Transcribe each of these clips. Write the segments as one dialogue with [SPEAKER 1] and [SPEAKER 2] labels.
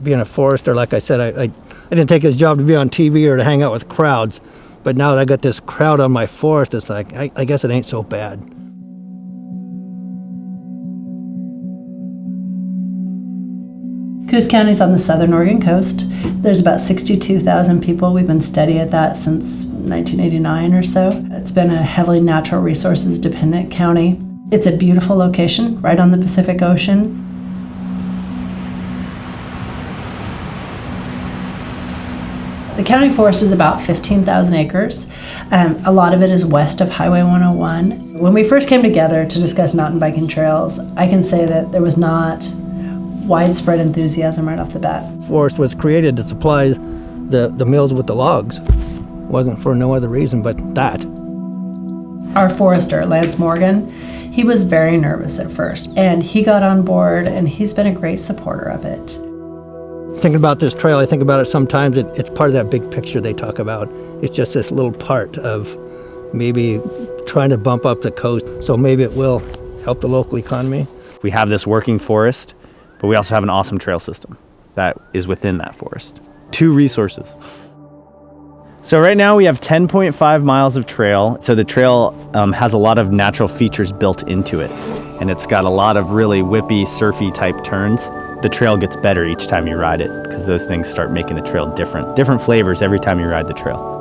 [SPEAKER 1] being a forester, like I said, I didn't take this job to be on TV or to hang out with crowds. But now that I got this crowd on my forest, it's like, I guess it ain't so bad.
[SPEAKER 2] Coos County is on the southern Oregon coast. There's about 62,000 people. We've been steady at that since 1989 or so. It's been a heavily natural resources dependent county. It's a beautiful location right on the Pacific Ocean. The county forest is about 15,000 acres. A lot of it is west of Highway 101. When we first came together to discuss mountain biking trails, I can say that there was not widespread enthusiasm right off the bat.
[SPEAKER 1] Forest was created to supply the mills with the logs. Wasn't for no other reason but that.
[SPEAKER 2] Our forester, Lance Morgan, he was very nervous at first, and he got on board, and he's been a great supporter of it.
[SPEAKER 1] Thinking about this trail, I think about it sometimes, it's part of that big picture they talk about. It's just this little part of maybe trying to bump up the coast, so maybe it will help the local economy.
[SPEAKER 3] We have this working forest, but we also have an awesome trail system that is within that forest. 2 resources. So right now we have 10.5 miles of trail. So the trail has a lot of natural features built into it. And it's got a lot of really whippy, surfy type turns. The trail gets better each time you ride it because those things start making the trail different. Different flavors every time you ride the trail.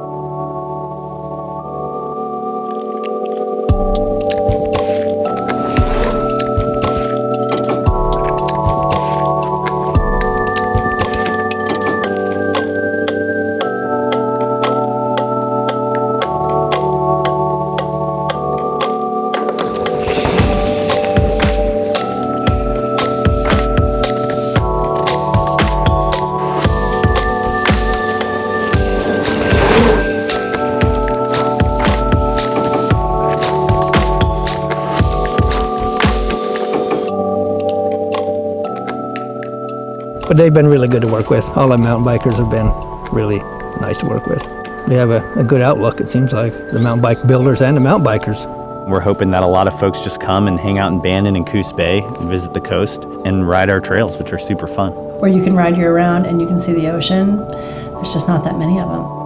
[SPEAKER 1] But they've been really good to work with. All the mountain bikers have been really nice to work with. They have a good outlook, it seems like, the mountain bike builders and the mountain bikers.
[SPEAKER 3] We're hoping that a lot of folks just come and hang out in Bandon and Coos Bay and visit the coast and ride our trails, which are super fun.
[SPEAKER 2] Where you can ride year round and you can see the ocean, there's just not that many of them.